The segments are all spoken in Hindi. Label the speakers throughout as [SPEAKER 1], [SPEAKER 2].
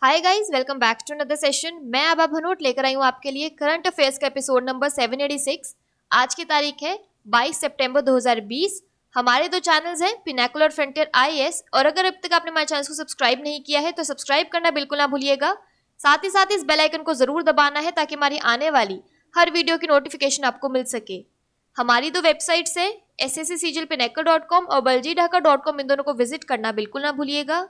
[SPEAKER 1] Hi guys, welcome back to another session. मैं आभा भनोट लेकर आई हूँ आपके लिए करंट अफेयर्स का एपिसोड नंबर 786। आज की तारीख है 22 सितंबर 2020। हमारे दो चैनल्स हैं, पिनाकुलर और फ्रंटियर आईएएस, और अगर अब तक आपने हमारे चैनल को सब्सक्राइब नहीं किया है तो सब्सक्राइब करना बिल्कुल ना भूलिएगा। साथ ही साथ इस बेल आइकन को जरूर दबाना है ताकि हमारी आने वाली हर वीडियो की नोटिफिकेशन आपको मिल सके। हमारी दो वेबसाइट्स है sscglpinacle.com और baljeedhaka.com, इन दोनों को विजिट करना बिल्कुल ना भूलिएगा।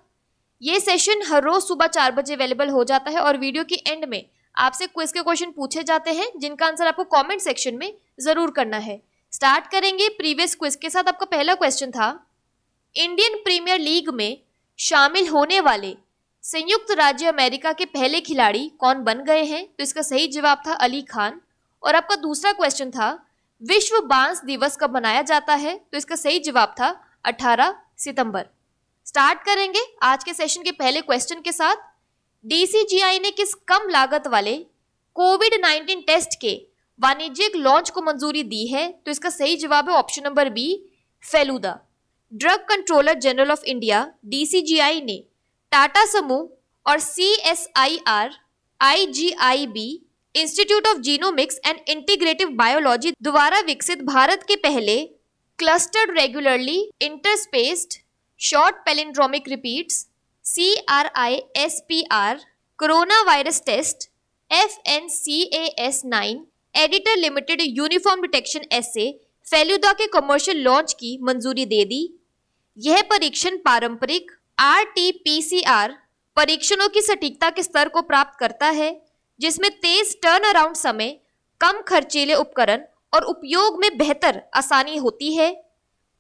[SPEAKER 1] ये सेशन हर रोज सुबह 4 बजे अवेलेबल हो जाता है और वीडियो के एंड में आपसे क्विज के क्वेश्चन पूछे जाते हैं जिनका आंसर आपको कमेंट सेक्शन में जरूर करना है। स्टार्ट करेंगे प्रीवियस क्विज के साथ। आपका पहला क्वेश्चन था, इंडियन प्रीमियर लीग में शामिल होने वाले संयुक्त राज्य अमेरिका के पहले खिलाड़ी कौन बन गए हैं? तो इसका सही जवाब था अली खान। और आपका दूसरा क्वेश्चन था, विश्व बांस दिवस कब मनाया जाता है? तो इसका सही जवाब था 18 सितंबर। स्टार्ट करेंगे आज के सेशन के पहले क्वेश्चन के साथ। डीसीजीआई ने किस कम लागत वाले कोविड-19 टेस्ट के वाणिज्यिक लॉन्च को मंजूरी दी है? तो इसका सही जवाब है option number B, Feluda. Drug controller general of India DCGI ने टाटा समूह और CSIR IGIB institute of genomics and integrative biology द्वारा विकसित भारत के पहले clustered regularly interspaced short palindromic repeats CRISPR corona virus test FNCAS9 editor limited uniform detection assay Feluda के कमर्शियल लॉन्च की मंजूरी दे दी। यह परीक्षण पारंपरिक RT-PCR परीक्षणों की सटीकता के स्तर को प्राप्त करता है, जिसमें तेज टर्न अराउंड समय, कम खर्चीले उपकरण और उपयोग में बेहतर आसानी होती है।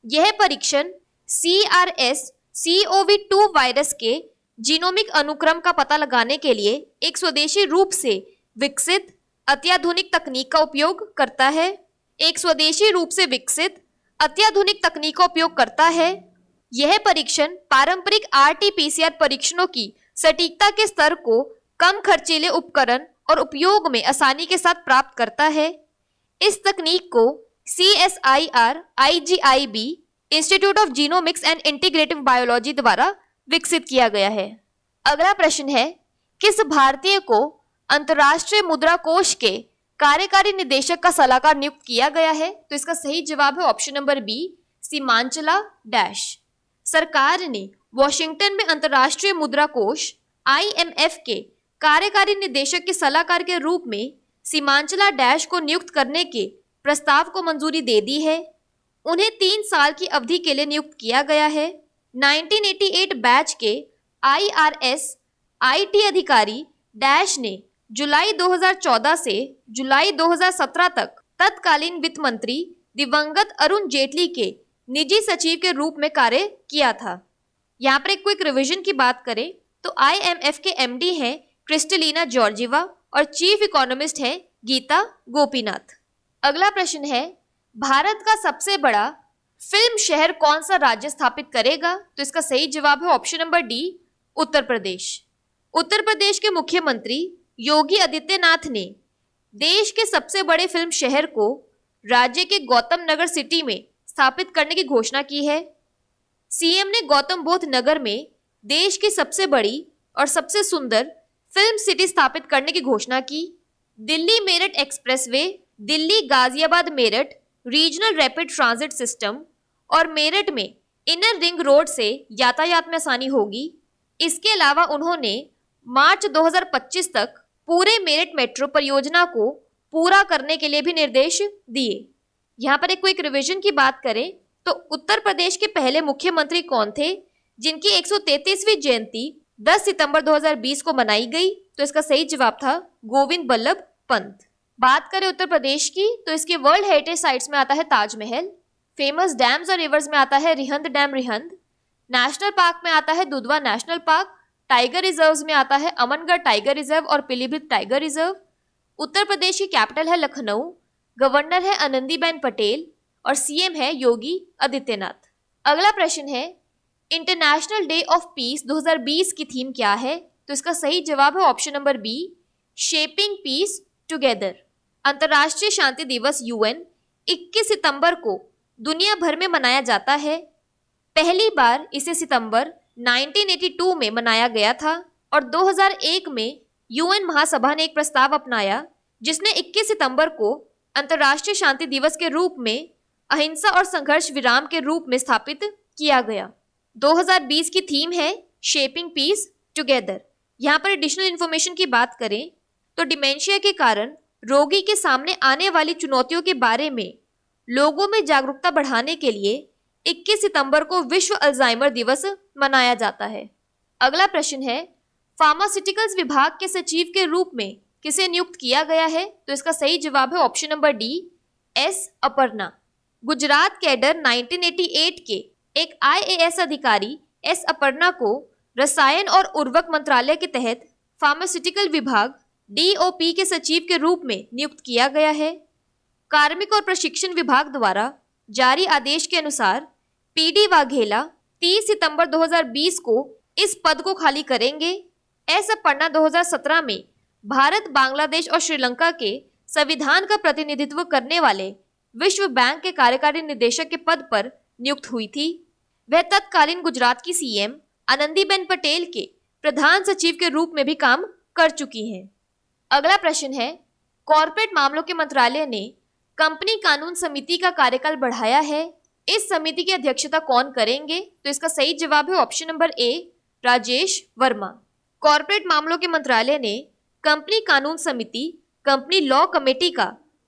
[SPEAKER 1] यह परीक्षण CRS-CoV-2 वायरस के जीनोमिक अनुक्रम का पता लगाने के लिए एक स्वदेशी रूप से विकसित अत्याधुनिक तकनीक का उपयोग करता है। यह परीक्षण पारंपरिक RT-PCR परीक्षणों की सटीकता के स्तर को कम खर्चीले उपकरण और उपयोग में आसानी के साथ प्राप्त करता है। इस तकनीक को CSIR IGIB institute of genomics and integrative biology द्वारा विकसित किया गया है। अगला प्रश्न है, किस भारतीय को अंतर्राष्ट्रीय मुद्रा कोष के कार्यकारी निदेशक का सलाहकार नियुक्त किया गया है? तो इसका सही जवाब है ऑप्शन नंबर बी, सीमांचला डैश। सरकार ने वॉशिंगटन में अंतर्राष्ट्रीय मुद्रा कोष IMF के कार्यकारी निदेशक के सलाहकार के रूप में सीमांचला डैश को नियुक्त करने के प्रस्ताव को मंजूरी दे दी है। उन्हें 3 साल की अवधि के लिए नियुक्त किया गया है। 1988 बैच के IRS IT अधिकारी डैश ने जुलाई 2014 से जुलाई 2017 तक तत्कालीन वित्त मंत्री दिवंगत अरुण जेटली के निजी सचिव के रूप में कार्य किया था। यहाँ पर एक क्विक रिवीजन की बात करें तो IMF के MD हैं क्रिस्टलिना जॉर्जीवा और चीफ इकोनॉमिस्ट हैं गीता गोपीनाथ। अगला प्रश्न है, भारत का सबसे बड़ा फिल्म शहर कौन सा राज्य स्थापित करेगा? तो इसका सही जवाब है option number D, Uttar Pradesh. Uttar Pradesh के मुख्यमंत्री योगी आदित्यनाथ ने देश के सबसे बड़े फिल्म शहर को राज्य के गौतम नगर सिटी में स्थापित करने की घोषणा की है। सीएम ने गौतम बुद्ध नगर में देश की सबसे बड़ी और सबसे सुंदर फिल्म सिटी स्थापित करने की घोषणा की। Delhi Meerut expressway, Delhi Ghaziabad Meerut regional rapid transit system और मेरठ में इनर रिंग रोड से यातायात में आसानी होगी। इसके अलावा उन्होंने मार्च 2025 तक पूरे मेरठ मेट्रो परियोजना को पूरा करने के लिए भी निर्देश दिए। यहाँ पर एक क्विक रिवीजन की बात करें तो उत्तर प्रदेश के पहले मुख्यमंत्री कौन थे जिनकी 133वीं जयंती 10 सितंबर 2020 को मनाई गई? तो इसका सही जवाब था गोविंद बल्लभ पंत। बात करें उत्तर प्रदेश की तो इसके वर्ल्ड हेरिटेज साइट्स में आता है ताजमहल, फेमस डैम्स और रिवर्स में आता है Rihand dam Rihand, national park में आता है Dudhwa national park, tiger reserves में आता है अमनगढ़ टाइगर रिजर्व और पीलीभीत टाइगर रिजर्व। उत्तर प्रदेश की कैपिटल है लखनऊ, गवर्नर है आनंदीबेन पटेल और सीएम है योगी आदित्यनाथ। अगला प्रश्न है, इंटरनेशनल डे ऑफ पीस 2020 की थीम क्या है? तो इसका सही जवाब है option number B, shaping peace together. अंतर्राष्ट्रीय शांति दिवस UN 21 सितंबर को दुनिया भर में मनाया जाता है। पहली बार इसे सितंबर 1982 में मनाया गया था। और 2001 में यूएन महासभा ने एक प्रस्ताव अपनाया जिसने 21 सितंबर को अंतर्राष्ट्रीय शांति दिवस के रूप में अहिंसा और संघर्ष विराम के रूप में स्थापित किया गया। 2020 की थीम है शेपिंग पीस टुगेदर। यहाँ पर एडिशनल इन्फॉर्मेशन की बात करें तो डिमेंशिया के कारण रोगी के सामने आने वाली चुनौतियों के बारे में लोगों में जागरूकता बढ़ाने के लिए 21 सितंबर को विश्व अल्जाइमर दिवस मनाया जाता है। अगला प्रश्न है, फार्मास्यूटिकल्स विभाग के सचिव के रूप में किसे नियुक्त किया गया है? तो इसका सही जवाब है option number D, S Aparna. Gujarat cadre 1988 के एक IAS अधिकारी एस अपर्णा को रसायन और उर्वरक मंत्रालय के तहत फार्मास्यूटिकल विभाग DOP के सचिव के रूप में नियुक्त किया गया है। कार्मिक और प्रशिक्षण विभाग द्वारा जारी आदेश के अनुसार PD वाघेला 30 सितंबर 2020 को इस पद को खाली करेंगे। एस अपर्णा 2017 में भारत, बांग्लादेश और श्रीलंका के संविधान का प्रतिनिधित्व करने वाले विश्व बैंक के कार्यकारी निदेशक के पद पर नियुक्त हुई थी। वह तत्कालीन गुजरात की CM आनंदीबेन पटेल के प्रधान सचिव के रूप में भी काम कर चुकी हैं। अगला प्रश्न है, कॉर्पोरेट मामलों के मंत्रालय ने कंपनी कानून समिति का कार्यकाल बढ़ाया है। इस समिति की अध्यक्षता कौन करेंगे? तो इसका सही जवाब है option number A, Rajesh Verma. Corporate मामलों के मंत्रालय ने कंपनी कानून समिति, कंपनी लॉ कमेटी का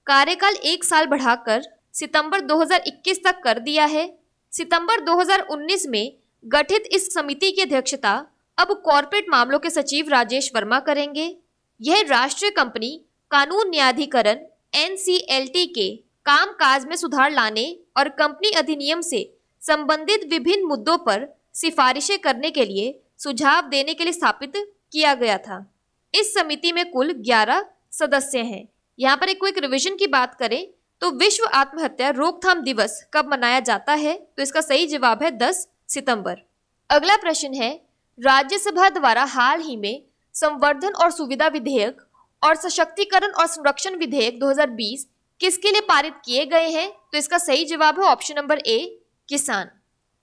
[SPEAKER 1] कार्यकाल 1 साल बढ़ाकर सितंबर 2021 तक कर दिया है। सितंबर 2019 में गठित इस समिति की अध्यक्षता अब कॉर्पोरेट मामलों के सचिव राजेश वर्मा करेंगे। यह राष्ट्रीय कंपनी कानून न्यायाधिकरण NCLT के कामकाज में सुधार लाने और कंपनी अधिनियम से संबंधित विभिन्न मुद्दों पर सिफारिशें करने के लिए सुझाव देने के लिए स्थापित किया गया था। इस समिति में कुल 11 सदस्य हैं। यहाँ पर एक क्विक रिवीजन की बात करें तो विश्व आत्महत्या रोकथाम दिवस कब मनाया जाता है? तो इसका सही जवाब है 10 सितंबर। अगला प्रश्न है, राज्यसभा द्वारा हाल ही में संवर्धन और सुविधा विधेयक और सशक्तिकरण और संरक्षण विधेयक 2020 किसके लिए पारित किए गए हैं? तो इसका सही जवाब है ऑप्शन नंबर ए, किसान।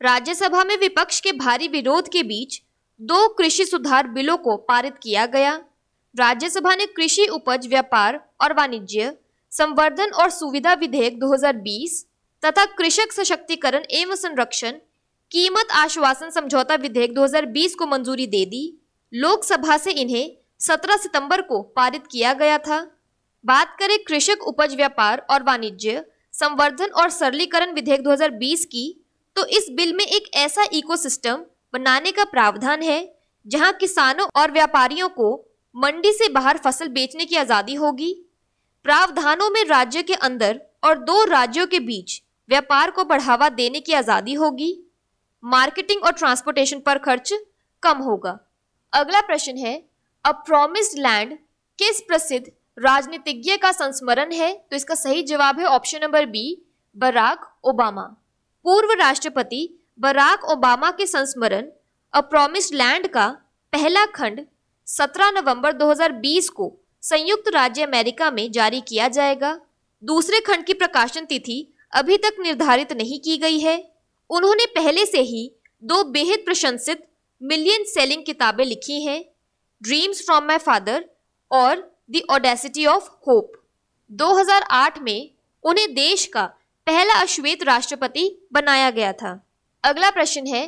[SPEAKER 1] राज्यसभा में विपक्ष के भारी विरोध के बीच 2 कृषि सुधार बिलों को पारित किया गया। राज्यसभा ने कृषि उपज व्यापार और वाणिज्य संवर्धन और सुविधा विधेयक 2020 तथा कृषक सशक्तिकरण एवं संरक्षण कीमत आश्वासन समझौता विधेयक 2020 को मंजूरी दे दी। लोकसभा से इन्हें 17 सितंबर को पारित किया गया था। बात करें कृषक उपज व्यापार और वाणिज्य संवर्धन और सरलीकरण विधेयक 2020 की, तो इस बिल में एक ऐसा इकोसिस्टम बनाने का प्रावधान है जहां किसानों और व्यापारियों को मंडी से बाहर फसल बेचने की आजादी होगी। प्रावधानों में राज्य के अंदर और 2 राज्यों के बीच व्यापार को बढ़ावा देने की आजादी होगी। मार्केटिंग और ट्रांसपोर्टेशन पर खर्च कम होगा। अगला प्रश्न है, अ प्रॉमिस्ड लैंड किस प्रसिद्ध राजनीतिज्ञ का संस्मरण है? तो इसका सही जवाब है option number B, Barack Obama. पूर्व राष्ट्रपति बराक ओबामा के संस्मरण अ प्रॉमिस्ड लैंड का पहला खंड 17 नवंबर 2020 को संयुक्त राज्य अमेरिका में जारी किया जाएगा। दूसरे खंड की प्रकाशन तिथि अभी तक निर्धारित नहीं की गई है। उन्होंने पहले से ही 2 बेहद प्रशंसित मिलियन सेलिंग किताबें लिखी हैं, ड्रीम्स फ्रॉम माय फादर और द ऑडेसिटी ऑफ होप। 2008 में उन्हें देश का पहला अश्वेत राष्ट्रपति बनाया गया था। अगला प्रश्न है,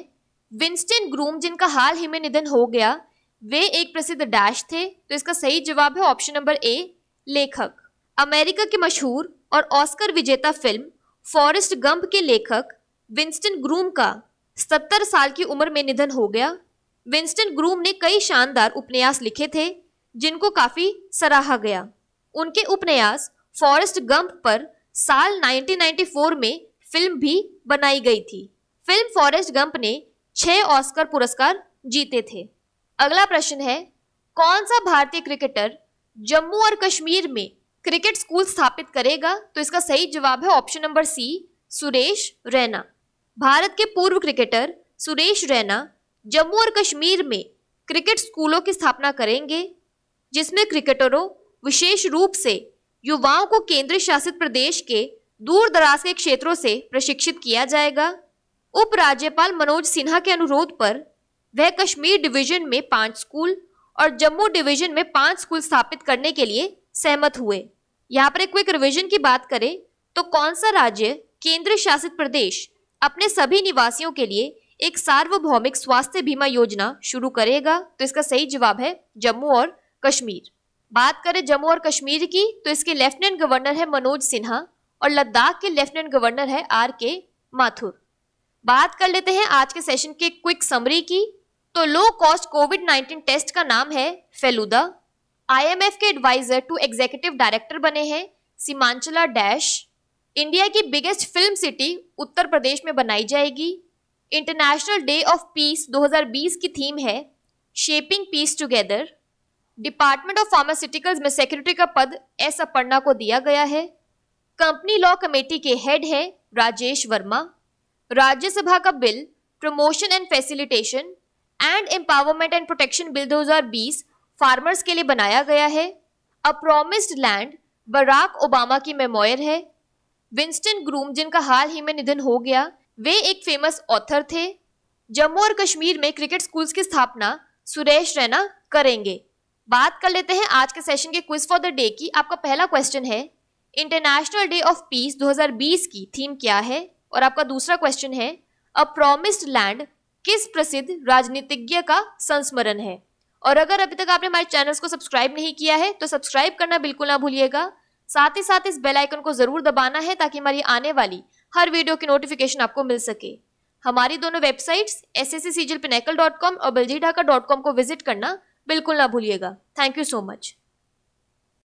[SPEAKER 1] विंस्टन ग्रूम जिनका हाल ही में निधन हो गया, वे एक प्रसिद्ध डैश थे। तो इसका सही जवाब है ऑप्शन नंबर ए, लेखक। अमेरिका के मशहूर और ऑस्कर विजेता फिल्म फॉरेस्ट गंप के लेखक विंस्टन ग्रूम का 77 साल की उम्र में निधन हो गया। विंस्टन ग्रूम ने कई शानदार उपन्यास लिखे थे जिनको काफी सराहा गया। उनके उपन्यास फॉरेस्ट गंप पर साल 1994 में फिल्म भी बनाई गई थी। फिल्म फॉरेस्ट गंप ने 6 ऑस्कर पुरस्कार जीते थे। अगला प्रश्न है, कौन सा भारतीय क्रिकेटर जम्मू और कश्मीर में क्रिकेट स्कूल स्थापित करेगा? तो इसका सही जवाब है option number C, Suresh Raina. भारत के पूर्व क्रिकेटर सुरेश रैना जम्मू और कश्मीर में क्रिकेट स्कूलों की स्थापना करेंगे, जिसमें क्रिकेटरों विशेष रूप से युवाओं को केंद्र शासित प्रदेश के दूर दराज के क्षेत्रों से प्रशिक्षित किया जाएगा। उपराज्यपाल मनोज सिन्हा के अनुरोध पर वह कश्मीर डिवीजन में 5 स्कूल और जम्मू डिवीजन में 5 स्कूल स्थापित करने के लिए सहमत हुए। यहाँ पर एक क्विक रिवीजन की बात करें तो कौन सा राज्य केंद्र शासित प्रदेश अपने सभी निवासियों के लिए एक सार्वभौमिक स्वास्थ्य बीमा योजना शुरू करेगा? तो इसका सही जवाब है जम्मू और कश्मीर। बात करें जम्मू और कश्मीर की तो इसके लेफ्टिनेंट गवर्नर है मनोज सिन्हा और लद्दाख के लेफ्टिनेंट गवर्नर है RK माथुर। बात कर लेते हैं आज के सेशन के क्विक समरी की। तो लो कॉस्ट कोविड-19 टेस्ट का नाम है फेलुदा। IMF के एडवाइजर टू एग्जीक्यूटिव डायरेक्टर बने हैं सीमांचला डैश। इंडिया की biggest film city Uttar Pradesh में बनाई जाएगी। इंटरनेशनल डे ऑफ पीस 2020 की थीम है shaping peace together. Department of pharmaceuticals में सेक्रेटरी का पद एस अपर्णा को दिया गया है। कंपनी लॉ कमेटी के हेड है राजेश वर्मा। राज्यसभा का bill promotion and facilitation and empowerment and protection bill 2020 farmers के लिए बनाया गया है। A promised land Barack Obama की मेमोयर है। विंस्टन ग्रूम जिनका हाल ही में निधन हो गया, वे एक फेमस ऑथर थे। जम्मू और कश्मीर में क्रिकेट स्कूल्स की स्थापना सुरेश रैना करेंगे। बात कर लेते हैं आज के सेशन के क्विज फॉर द डे की। आपका पहला क्वेश्चन है इंटरनेशनल डे ऑफ पीस 2020 की थीम क्या है? और आपका दूसरा क्वेश्चन है अ प्रॉमिस्ड लैंड किस प्रसिद्ध राजनीतिज्ञ का संस्मरण है? और अगर अभी तक आपने हमारे चैनल्स को सब्सक्राइब नहीं किया है तो सब्सक्राइब करना बिल्कुल ना भूलिएगा। साथ ही साथ इस बेल आइकन को जरूर दबाना है ताकि हमारी आने वाली हर वीडियो की नोटिफिकेशन आपको मिल सके। हमारी दोनों वेबसाइट्स sscsigelpinnacle.com और beljidhaka.com को विजिट करना बिल्कुल ना भूलिएगा। Thank you so much.